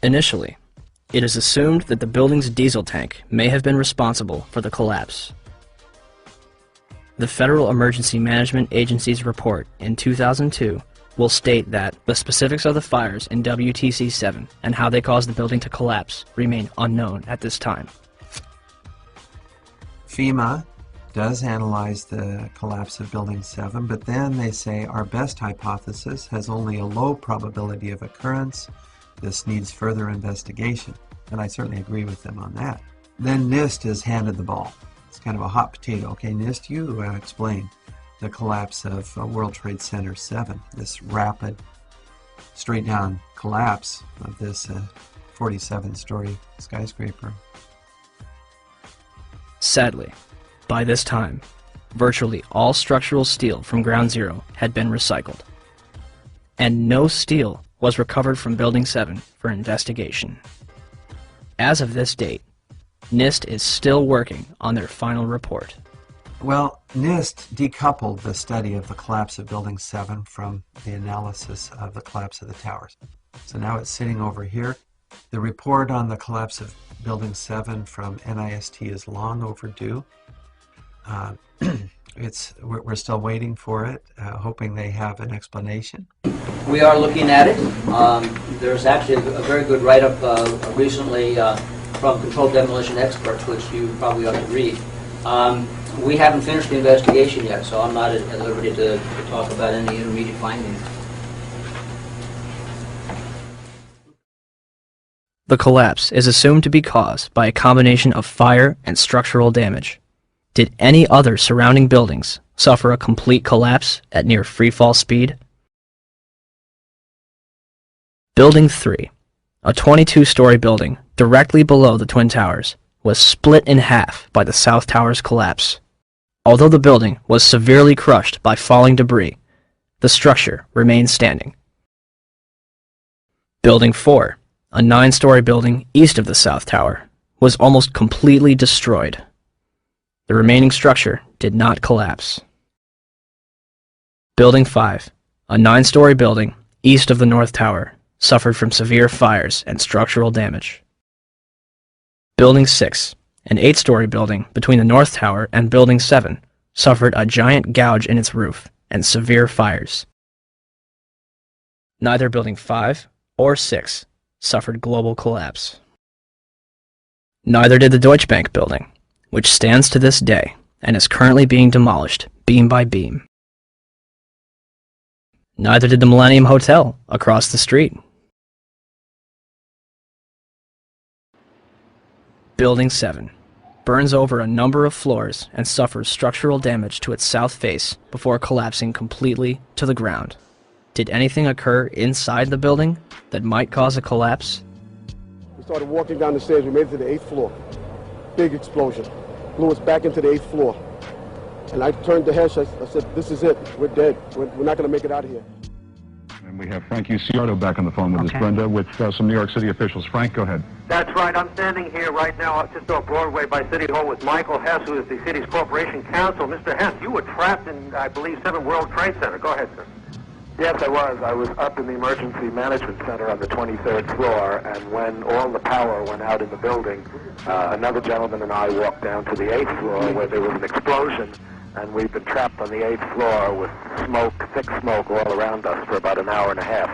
Initially, it is assumed that the building's diesel tank may have been responsible for the collapse. The Federal Emergency Management Agency's report in 2002 will state that the specifics of the fires in WTC-7 and how they caused the building to collapse remain unknown at this time. FEMA does analyze the collapse of Building 7, but then they say our best hypothesis has only a low probability of occurrence. This needs further investigation, and I certainly agree with them on that. Then NIST is handed the ball. It's kind of a hot potato. Okay, NIST, you explain the collapse of World Trade Center 7, this rapid, straight-down collapse of this 47-story skyscraper. Sadly, by this time, virtually all structural steel from Ground Zero had been recycled, and no steel was recovered from Building 7 for investigation. As of this date, NIST is still working on their final report. Well, NIST decoupled the study of the collapse of Building 7 from the analysis of the collapse of the towers. So now it's sitting over here. The report on the collapse of Building 7 from NIST is long overdue. We're still waiting for it, hoping they have an explanation. We are looking at it. There's actually a very good write-up recently from Controlled Demolition Experts, which you probably ought to read. We haven't finished the investigation yet, so I'm not at liberty to talk about any intermediate findings. The collapse is assumed to be caused by a combination of fire and structural damage. Did any other surrounding buildings suffer a complete collapse at near freefall speed? Building 3, a 22-story building directly below the Twin Towers, was split in half by the South Tower's collapse. Although the building was severely crushed by falling debris, the structure remained standing. Building 4, a 9-story building east of the South Tower, was almost completely destroyed. The remaining structure did not collapse. Building 5, a 9-story building east of the North Tower, suffered from severe fires and structural damage. Building 6, an 8-story building between the North Tower and Building 7, suffered a giant gouge in its roof and severe fires. Neither Building 5 or 6 suffered global collapse. Neither did the Deutsche Bank building, which stands to this day and is currently being demolished beam by beam. Neither did the Millennium Hotel across the street. Building 7 burns over a number of floors and suffers structural damage to its south face before collapsing completely to the ground. Did anything occur inside the building that might cause a collapse? We started walking down the stairs. We made it to the 8th floor. Big explosion. Blew us back into the 8th floor. And I turned to Hesh. I said, this is it. We're dead. We're not going to make it out of here. And we have Frank Uciardo back on the phone with us, Brenda, with some New York City officials. Frank, go ahead. That's right. I'm standing here right now just off Broadway by City Hall with Michael Hess, who is the city's corporation counsel. Mr. Hess, you were trapped in, I believe, 7 World Trade Center. Go ahead, sir. Yes, I was. I was up in the Emergency Management Center on the 23rd floor, and when all the power went out in the building, another gentleman and I walked down to the 8th floor where there was an explosion, and we've been trapped on the 8th floor with smoke, thick smoke all around us for about an hour and a half.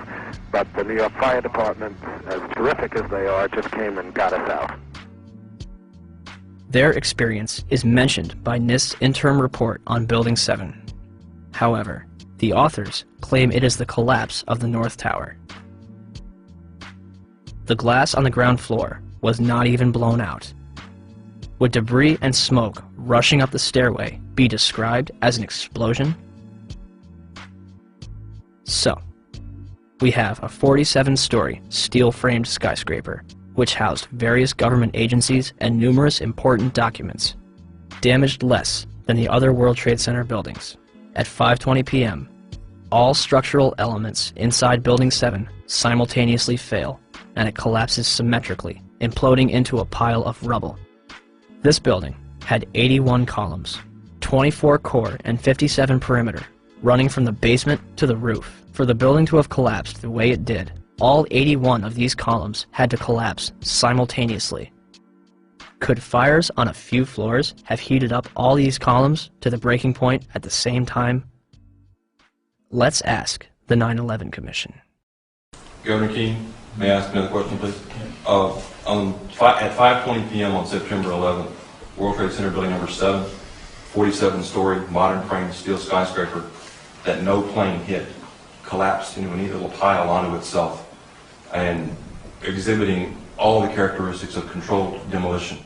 But the New York Fire Department, as terrific as they are, just came and got us out. Their experience is mentioned by NIST's interim report on Building 7. However, the authors claim it is the collapse of the North Tower. The glass on the ground floor was not even blown out. Would debris and smoke rushing up the stairway be described as an explosion? So, we have a 47-story steel-framed skyscraper, which housed various government agencies and numerous important documents, damaged less than the other World Trade Center buildings. At 5:20 p.m., all structural elements inside Building 7 simultaneously fail, and it collapses symmetrically, imploding into a pile of rubble. This building had 81 columns, 24 core and 57 perimeter, running from the basement to the roof. For the building to have collapsed the way it did, all 81 of these columns had to collapse simultaneously. Could fires on a few floors have heated up all these columns to the breaking point at the same time? Let's ask the 9/11 Commission. Governor Keane, may I ask another question, please? At 5:20 p.m. on September 11th, World Trade Center building number 7, 47-story modern frame steel skyscraper that no plane hit, collapsed into a neat little pile onto itself and exhibiting all the characteristics of controlled demolition.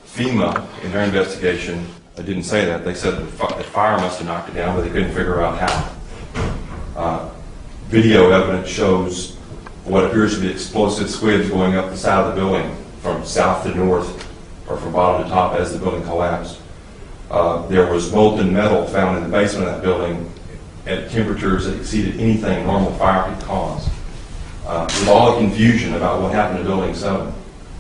FEMA, in their investigation, didn't say that. They said that fire must have knocked it down, but they couldn't figure out how. Video evidence shows what appears to be explosive squids going up the side of the building from south to north or from bottom to top as the building collapsed. There was molten metal found in the basement of that building at temperatures that exceeded anything normal fire could cause. With all the confusion about what happened to Building 7,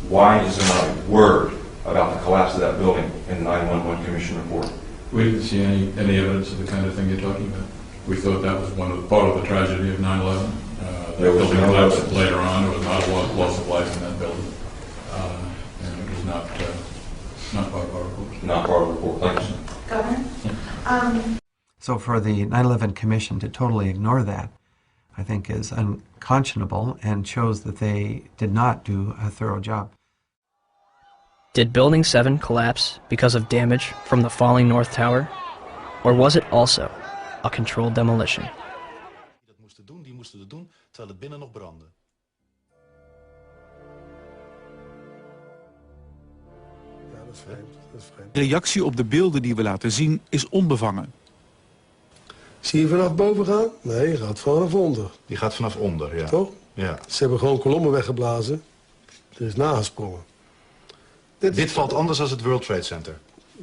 why is there not a word about the collapse of that building in the 911 Commission report? We didn't see any evidence of the kind of thing you're talking about. We thought that was part of the tragedy of 9/11. The building collapsed later on. There was not a loss of life in that building. And it was not part of our report. Not part of the report. Thanks. Governor? So for the 9/11 Commission to totally ignore that, I think is unconscionable and shows that they did not do a thorough job. Did Building 7 collapse because of damage from the falling North Tower? Or was it also a controlled demolition? Die moesten het doen terwijl het binnen nog brandde. Ja, dat is vreemd. Dat is vreemd. De reactie op de beelden die we laten zien is onbevangen. Zie je vanaf boven gaan? Nee, je gaat vanaf onder. Die gaat vanaf onder, ja. Toch? Ja. Ze hebben gewoon kolommen weggeblazen. Er is nagesprongen. Dit valt anders dan het World Trade Center.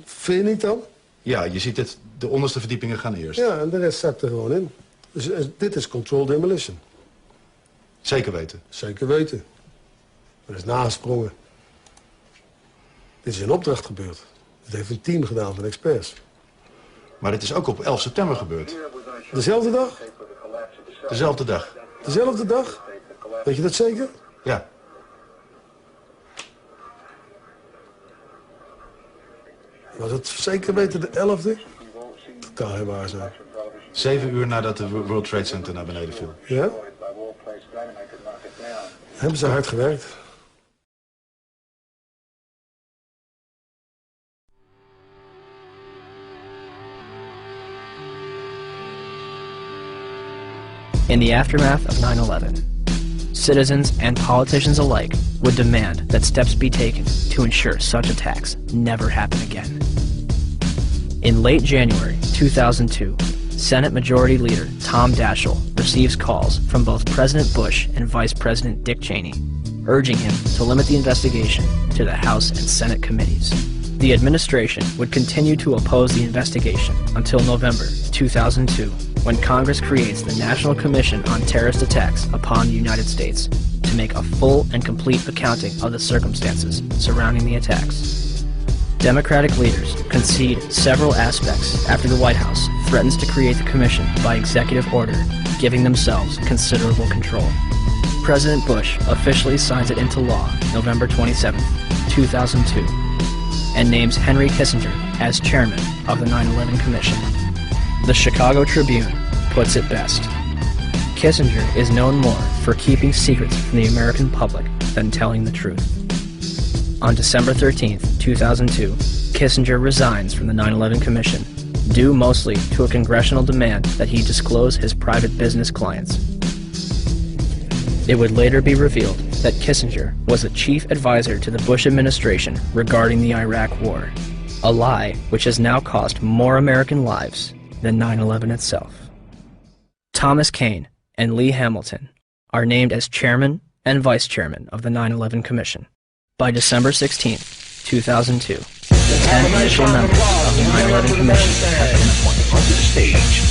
Vind je niet dan? Ja, je ziet het, de onderste verdiepingen gaan eerst. Ja, en de rest zakt er gewoon in. Dus dit is controlled demolition. Zeker weten? Zeker weten. Er is nagesprongen. Dit is in opdracht gebeurd. Dit heeft een team gedaan van experts. Maar dit is ook op 11 september gebeurd. Dezelfde dag? Dezelfde dag. Dezelfde dag? Weet je dat zeker? Ja. Was het zeker weten de 11e? Dat kan heel waar zijn. 7 uur nadat de World Trade Center naar beneden viel. Ja? Hebben ze hard gewerkt. In the aftermath of 9/11, citizens and politicians alike would demand that steps be taken to ensure such attacks never happen again. In late January 2002, Senate Majority Leader Tom Daschle receives calls from both President Bush and Vice President Dick Cheney, urging him to limit the investigation to the House and Senate committees. The administration would continue to oppose the investigation until November 2002, when Congress creates the National Commission on Terrorist Attacks upon the United States to make a full and complete accounting of the circumstances surrounding the attacks. Democratic leaders concede several aspects after the White House threatens to create the commission by executive order, giving themselves considerable control. President Bush officially signs it into law November 27, 2002, and names Henry Kissinger as chairman of the 9/11 Commission. The Chicago Tribune puts it best. Kissinger is known more for keeping secrets from the American public than telling the truth. On December 13, 2002, Kissinger resigns from the 9/11 Commission, due mostly to a congressional demand that he disclose his private business clients. It would later be revealed that Kissinger was a chief advisor to the Bush administration regarding the Iraq War, a lie which has now cost more American lives than 9/11 itself. Thomas Kean and Lee Hamilton are named as chairman and vice chairman of the 9/11 Commission. By December 16, 2002, the 10 initial members of the 9/11 Commission have been appointed onto the stage.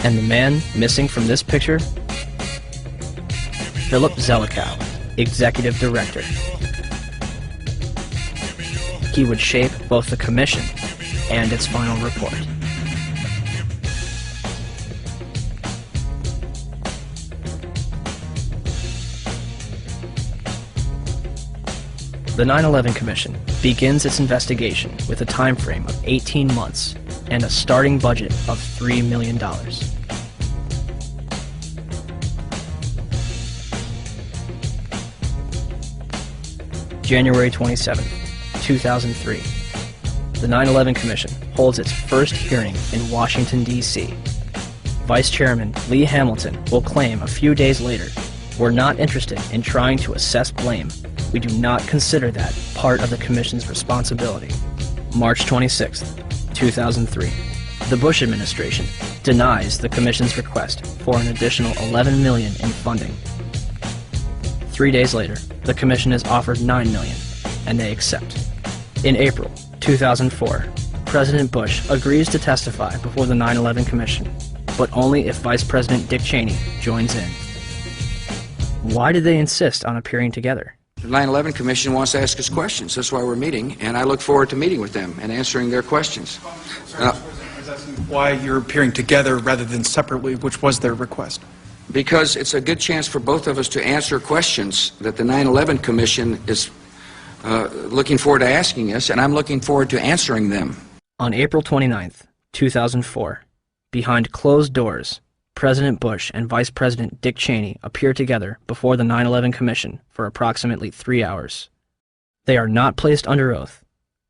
And the man missing from this picture? Philip Zelikow, Executive Director. He would shape both the commission and its final report. The 9/11 Commission begins its investigation with a time frame of 18 months and a starting budget of $3 million. January 27, 2003. The 9/11 Commission holds its first hearing in Washington, D.C. Vice Chairman Lee Hamilton will claim a few days later, "We're not interested in trying to assess blame. We do not consider that part of the Commission's responsibility." March 26, 2003. The Bush administration denies the Commission's request for an additional $11 million in funding. 3 days later, the Commission is offered $9 million, and they accept. In April 2004, President Bush agrees to testify before the 9/11 Commission, but only if Vice President Dick Cheney joins in. Why did they insist on appearing together? The 9/11 Commission wants to ask us questions. That's why we're meeting, and I look forward to meeting with them and answering their questions. Why you're appearing together rather than separately, which was their request? Because it's a good chance for both of us to answer questions that the 9/11 Commission is looking forward to asking us, and I'm looking forward to answering them. On April 29, 2004, behind closed doors, President Bush and Vice President Dick Cheney appear together before the 9/11 Commission for approximately 3 hours. They are not placed under oath,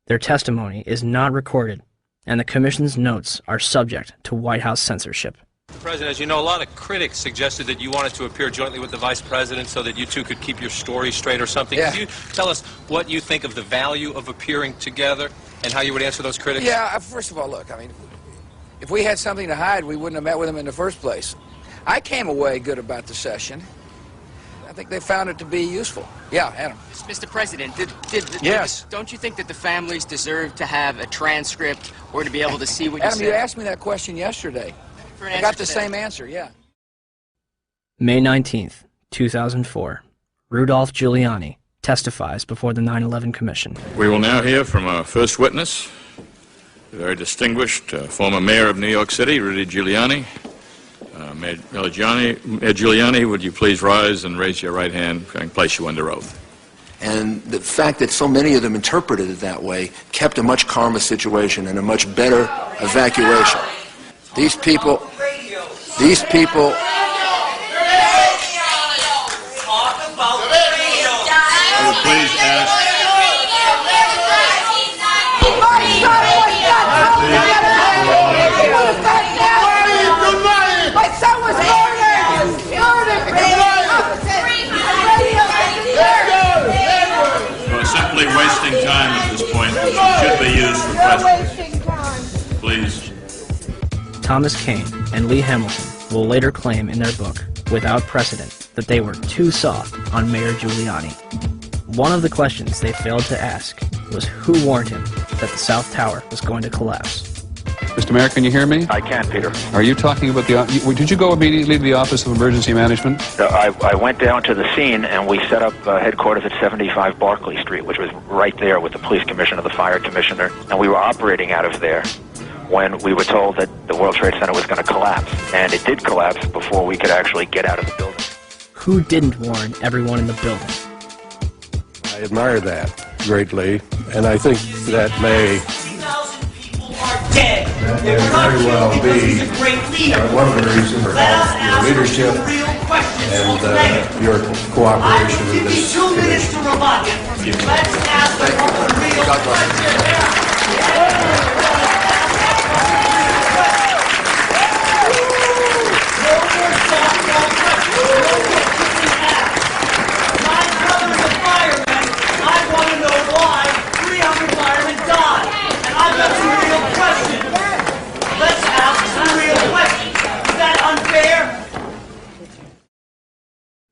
their testimony is not recorded, and the Commission's notes are subject to White House censorship. Mr. President, as you know, a lot of critics suggested that you wanted to appear jointly with the Vice President so that you two could keep your story straight or something. Yeah. Could you tell us what you think of the value of appearing together and how you would answer those critics? Yeah, first of all, look, I mean, if we had something to hide, we wouldn't have met with them in the first place. I came away good about the session. I think they found it to be useful. Yeah, Adam. Mr. President, Yes. don't you think that the families deserve to have a transcript or to be able to see what you Adam, said? you asked me that question yesterday. For an I answer got the today. same answer, yeah. May 19, 2004, Rudolph Giuliani testifies before the 9/11 Commission. We will now hear from our first witness, the very distinguished former mayor of New York City, Rudy Giuliani. Mayor Giuliani, would you please rise and raise your right hand and place you under oath? And the fact that so many of them interpreted it that way kept a much calmer situation and a much better evacuation. These people. I would please ask. My son was murdered! We're simply wasting time at this point, which should be used for questions. Please. Thomas Kean and Lee Hamilton will later claim in their book, Without Precedent, that they were too soft on Mayor Giuliani. One of the questions they failed to ask was who warned him that the South Tower was going to collapse. Mr. Mayor, can you hear me? I can, Peter. Are you talking about did you go immediately to the Office of Emergency Management? I went down to the scene and we set up headquarters at 75 Barclay Street, which was right there with the police commissioner, the fire commissioner, and we were operating out of there when we were told that the World Trade Center was going to collapse. And it did collapse before we could actually get out of the building. Who didn't warn everyone in the building? I admire that greatly, and I think that may very well be one of the reasons for your leadership and your cooperation with this commission. God bless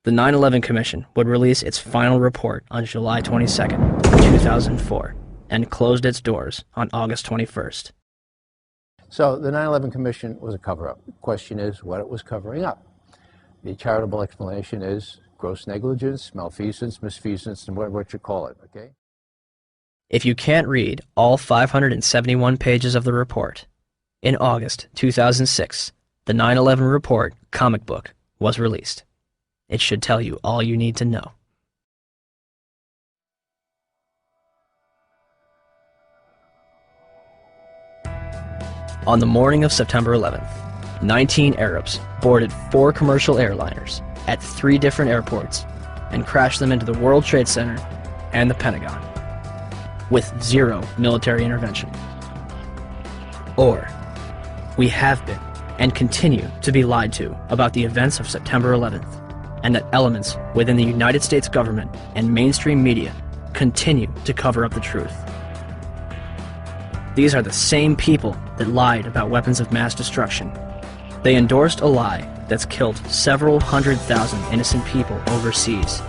The 9/11 Commission would release its final report on July 22, 2004, and closed its doors on August 21st. So the 9/11 Commission was a cover-up. The question is what it was covering up. The charitable explanation is gross negligence, malfeasance, misfeasance, and what you call it, okay? If you can't read all 571 pages of the report, in August 2006, the 9/11 Report comic book was released. It should tell you all you need to know. On the morning of September 11th, 19 Arabs boarded 4 commercial airliners at 3 different airports and crashed them into the World Trade Center and the Pentagon, with 0 military intervention. Or, we have been and continue to be lied to about the events of September 11th, and that elements within the United States government and mainstream media continue to cover up the truth. These are the same people that lied about weapons of mass destruction. They endorsed a lie that's killed several 100,000 innocent people overseas.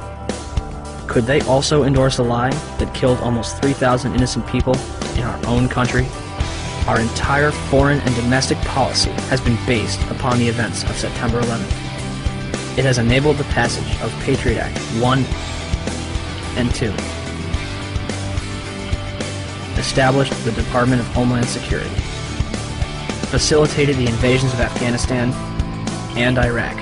Could they also endorse a lie that killed almost 3,000 innocent people in our own country? Our entire foreign and domestic policy has been based upon the events of September 11th. It has enabled the passage of Patriot Act 1 and 2, established the Department of Homeland Security, facilitated the invasions of Afghanistan and Iraq,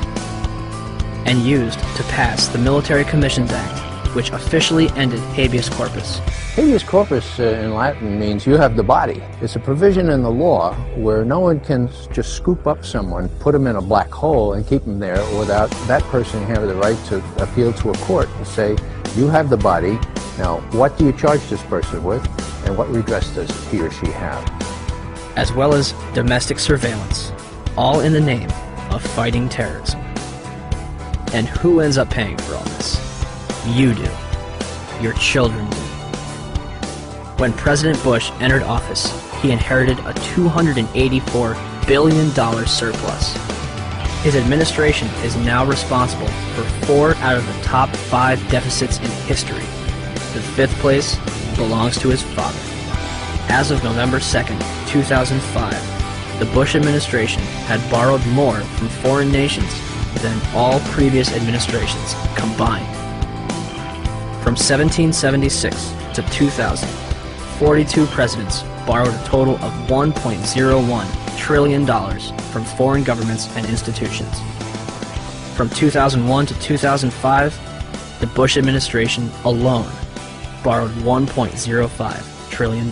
and used to pass the Military Commissions Act, which officially ended habeas corpus. Habeas corpus in Latin means you have the body. It's a provision in the law where no one can just scoop up someone, put them in a black hole and keep them there without that person having the right to appeal to a court and say, you have the body, now what do you charge this person with and what redress does he or she have? As well as domestic surveillance, all in the name of fighting terrorism. And who ends up paying for all this? You do. Your children do. When President Bush entered office, he inherited a $284 billion surplus. His administration is now responsible for 4 out of the top 5 deficits in history. The 5th place belongs to his father. As of November 2nd, 2005, the Bush administration had borrowed more from foreign nations than all previous administrations combined. From 1776 to 2000, 42 presidents borrowed a total of $1.01 trillion from foreign governments and institutions. From 2001 to 2005, the Bush administration alone borrowed $1.05 trillion.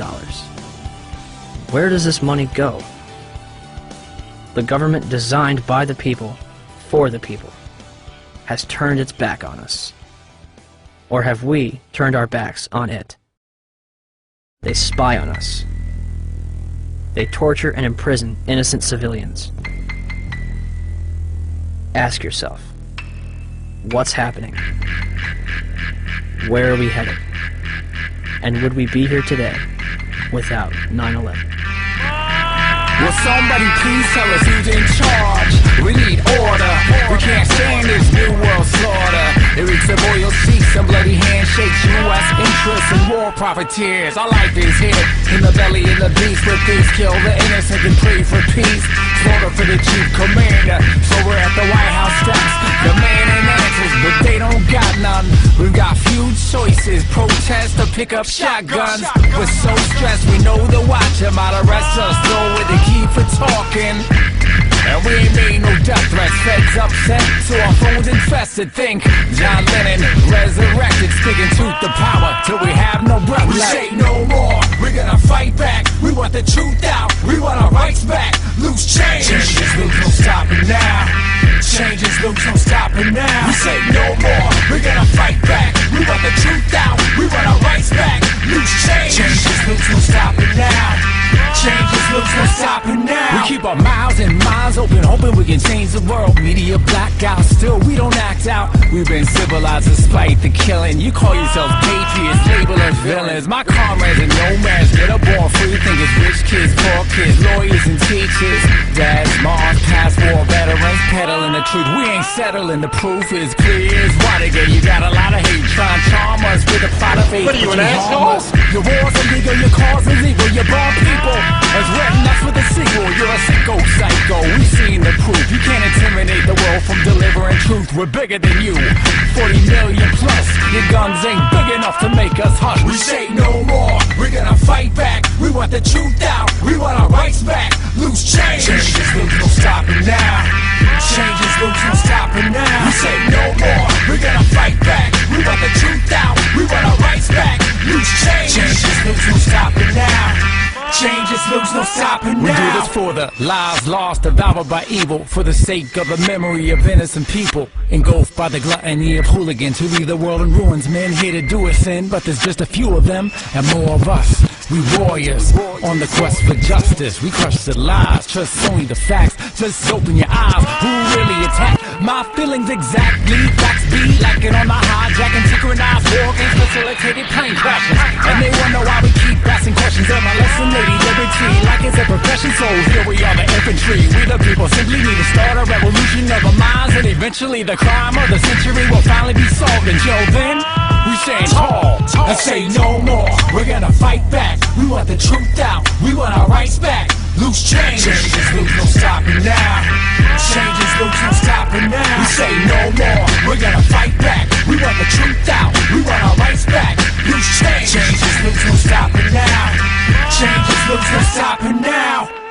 Where does this money go? The government designed by the people, for the people, has turned its back on us. Or have we turned our backs on it? They spy on us. They torture and imprison innocent civilians. Ask yourself, what's happening? Where are we headed? And would we be here today without 9/11? Will somebody please tell us who's in charge? We need order. We can't stand this new world slaughter. It reeks of oil seats and bloody handshakes. U.S. interests and war profiteers. Our life is here in the belly of the beast. Where thieves kill the innocent and pray for peace. Slaughter for the chief commander. So we're at the White House steps. Demanding answers, but they don't got none. We've got few choices. Protest or pick up shotguns. We're so stressed we know the watcher might arrest us. Though with the key for talking. And we ain't made no death threats. Feds upset, so our phones infested. Think John Lennon resurrected, speaking truth to power till we have no breath left. We say no more, we're gonna fight back. We want the truth out, we want our rights back. Loose change, changes loose, no stopping now. Changes loose, no stopping now. We say no more, we're gonna fight back. We want the truth out, we want our rights back. Loose change, changes loose, no stopping now. Changes loose, no stopping now. We keep our mouths and minds open, hoping we can change the world. Media blackout, still we don't act out. We've been civilized despite the killing. You call yourselves patriots, label us villains. My comrades and nomads that are born free, think it's rich kids, poor kids, lawyers and teachers. Dads, moms, past war veterans, peddling the truth. We ain't settling, the proof is clear as Watergate. You got a lot of hate trying to charm us with a plot of hate. What are you, an asshole? Your wars are legal, your cause is evil. Your born people has written us with a sequel. You're a sicko psycho, we've seen the proof. You can't intimidate the world from delivering truth. We're bigger than you, 40 million plus. Your guns ain't big enough to make us hush. We say no more, we're gonna fight back. We want the truth out, we want our rights back. Loose change, changes loose, no stopping now. Changes loose, no stopping now. We say no more, we're gonna fight back. We want the truth out, we want our rights back. Loose change, changes loose, no stopping now. Changes loose, no stopping now. We do this for the lives lost, devoured by evil, for the sake of the memory of innocent people, engulfed by the gluttony of hooligans who leave the world in ruins. Men here to do us in, but there's just a few of them and more of us. We warriors on the quest for justice. We crush the lies, trust only the facts. Just open your eyes. Who really attacked my feelings exactly? Facts be lacking on the hijacking, synchronized war games, facilitated plane crashes. And they wonder why we keep asking questions. Am I lesson, lady liberty, like it's a profession? So here we are, the infantry. We the people simply need to start a revolution of our minds, and eventually the crime of the century will finally be solved. Until then, we stand tall and say no more. We're gonna fight back. We want the truth out. We want our rights back. Loose change. Changes loose, no stopping now. Changes loose, no stopping now. We say no more. We're gonna fight back. We want the truth out. We want our rights back. Loose change. Changes loose, no stopping now. Changes loose, no stopping now.